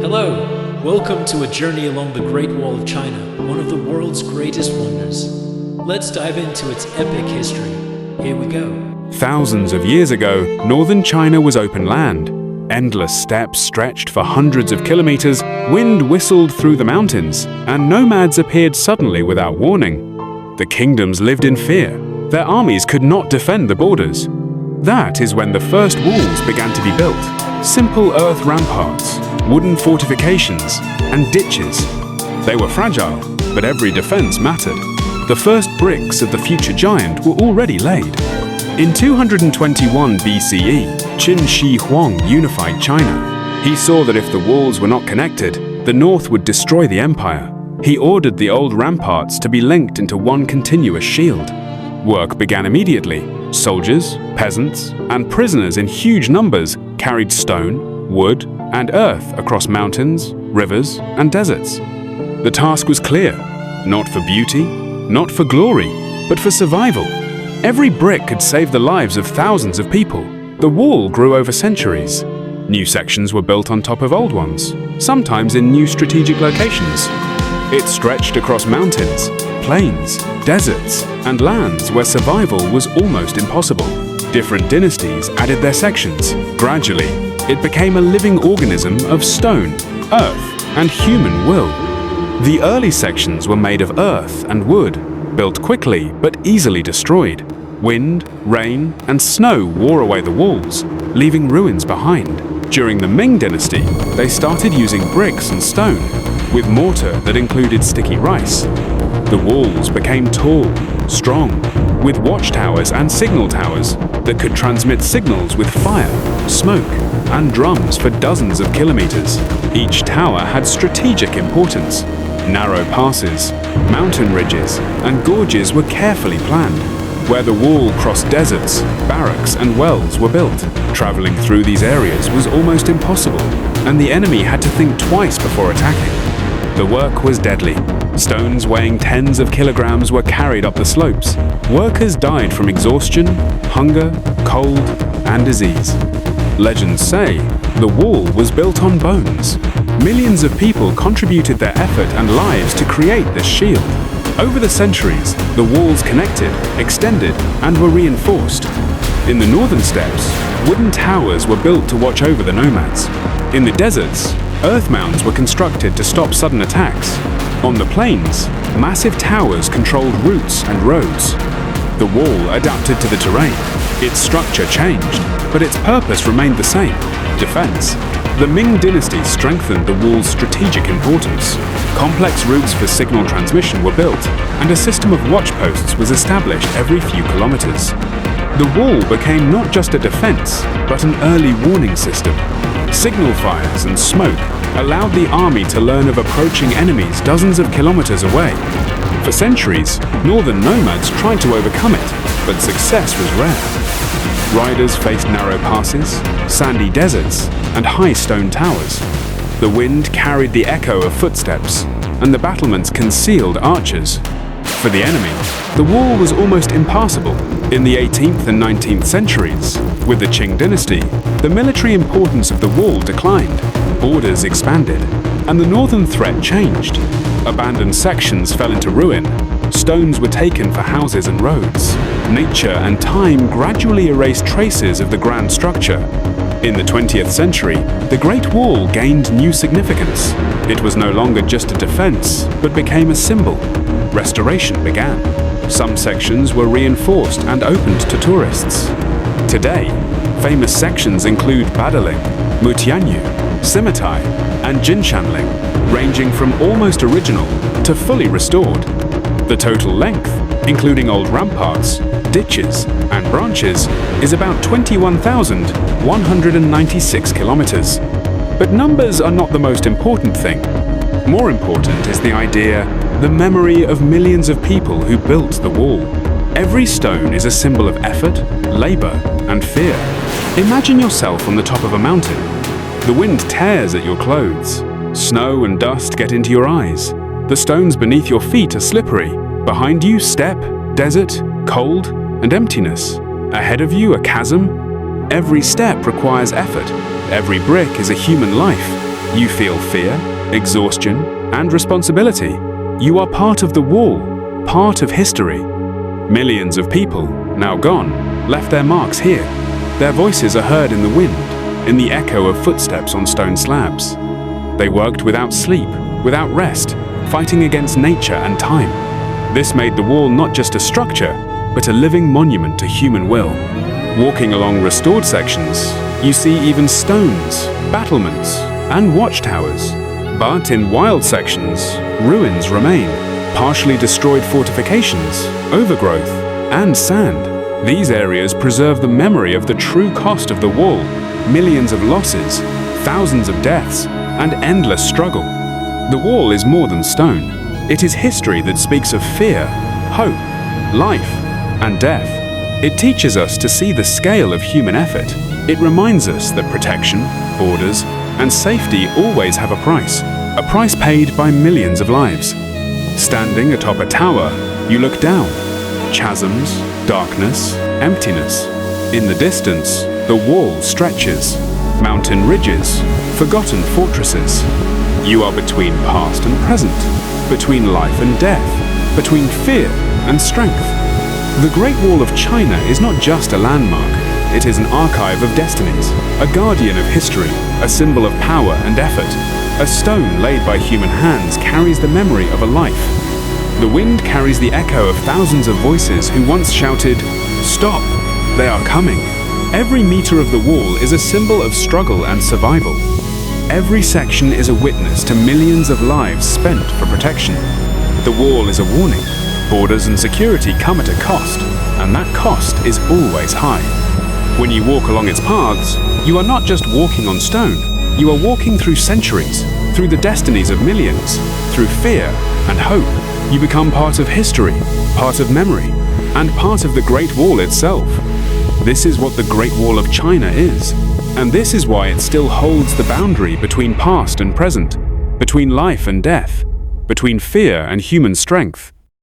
Hello, welcome to a journey along the Great Wall of China, one of the world's greatest wonders. Let's dive into its epic history. Here we go. Thousands of years ago, northern China was open land. Endless steppes stretched for hundreds of kilometers, wind whistled through the mountains, and nomads appeared suddenly without warning. The kingdoms lived in fear. Their armies could not defend the borders. That is when the first walls began to be built. Simple earth ramparts, wooden fortifications, and ditches. They were fragile, but every defense mattered. The first bricks of the future giant were already laid. In 221 BCE, Qin Shi Huang unified China. He saw that if the walls were not connected, the north would destroy the empire. He ordered the old ramparts to be linked into one continuous shield. Work began immediately. Soldiers, peasants, and prisoners in huge numbers carried stone, wood, and earth across mountains, rivers, and deserts. The task was clear: not for beauty, not for glory, but for survival. Every brick could save the lives of thousands of people. The wall grew over centuries. New sections were built on top of old ones, sometimes in new strategic locations. It stretched across mountains, plains, deserts, and lands where survival was almost impossible. Different dynasties added their sections. Gradually, it became a living organism of stone, earth, and human will. The early sections were made of earth and wood, built quickly but easily destroyed. Wind, rain, and snow wore away the walls, leaving ruins behind. During the Ming Dynasty, they started using bricks and stone, with mortar that included sticky rice. The walls became tall, strong, with watchtowers and signal towers that could transmit signals with fire, smoke, and drums for dozens of kilometers. Each tower had strategic importance. Narrow passes, mountain ridges, and gorges were carefully planned. Where the wall crossed deserts, barracks and wells were built. Traveling through these areas was almost impossible, and the enemy had to think twice before attacking. The work was deadly. Stones weighing tens of kilograms were carried up the slopes. Workers died from exhaustion, hunger, cold, and disease. Legends say the wall was built on bones. Millions of people contributed their effort and lives to create this shield. Over the centuries, the walls connected, extended, and were reinforced. In the northern steppes, wooden towers were built to watch over the nomads. In the deserts, earth mounds were constructed to stop sudden attacks. On the plains, massive towers controlled routes and roads. The wall adapted to the terrain. Its structure changed, but its purpose remained the same: defense. The Ming Dynasty strengthened the wall's strategic importance. Complex routes for signal transmission were built, and a system of watchposts was established every few kilometers. The wall became not just a defense, but an early warning system. Signal fires and smoke allowed the army to learn of approaching enemies dozens of kilometers away. For centuries, northern nomads tried to overcome it, but success was rare. Riders faced narrow passes, sandy deserts, and high stone towers. The wind carried the echo of footsteps, and the battlements concealed archers. For the enemy, the wall was almost impassable. In the 18th and 19th centuries, with the Qing dynasty, the military importance of the wall declined, borders expanded, and the northern threat changed. Abandoned sections fell into ruin. Stones were taken for houses and roads. Nature and time gradually erased traces of the grand structure. In the 20th century, the Great Wall gained new significance. It was no longer just a defense, but became a symbol. Restoration began. Some sections were reinforced and opened to tourists. Today, famous sections include Badaling, Mutianyu, Simitai, and Jinshanling, ranging from almost original to fully restored. The total length, including old ramparts, ditches, and branches, is about 21,196 kilometers. But numbers are not the most important thing. More important is the idea, the memory of millions of people who built the wall. Every stone is a symbol of effort, labor, and fear. Imagine yourself on the top of a mountain. The wind tears at your clothes. Snow and dust get into your eyes. The stones beneath your feet are slippery. Behind you, steppe, desert, cold, and emptiness. Ahead of you, a chasm. Every step requires effort. Every brick is a human life. You feel fear, exhaustion, and responsibility. You are part of the wall, part of history. Millions of people, now gone, left their marks here. Their voices are heard in the wind, in the echo of footsteps on stone slabs. They worked without sleep, without rest, fighting against nature and time. This made the wall not just a structure, but a living monument to human will. Walking along restored sections, you see even stones, battlements, and watchtowers. But in wild sections, ruins remain, partially destroyed fortifications, overgrowth, and sand. These areas preserve the memory of the true cost of the wall, millions of losses, thousands of deaths, and endless struggle. The wall is more than stone. It is history that speaks of fear, hope, life, and death. It teaches us to see the scale of human effort. It reminds us that protection, borders, and safety always have a price paid by millions of lives. Standing atop a tower, you look down. Chasms, darkness, emptiness. In the distance, the wall stretches. Mountain ridges, forgotten fortresses. You are between past and present, between life and death, between fear and strength. The Great Wall of China is not just a landmark. It is an archive of destinies, a guardian of history, a symbol of power and effort. A stone laid by human hands carries the memory of a life. The wind carries the echo of thousands of voices who once shouted, "Stop! They are coming!" Every meter of the wall is a symbol of struggle and survival. Every section is a witness to millions of lives spent for protection. The wall is a warning. Borders and security come at a cost, and that cost is always high. When you walk along its paths, you are not just walking on stone. You are walking through centuries, through the destinies of millions, through fear and hope. You become part of history, part of memory, and part of the Great Wall itself. This is what the Great Wall of China is, and this is why it still holds the boundary between past and present, between life and death, between fear and human strength.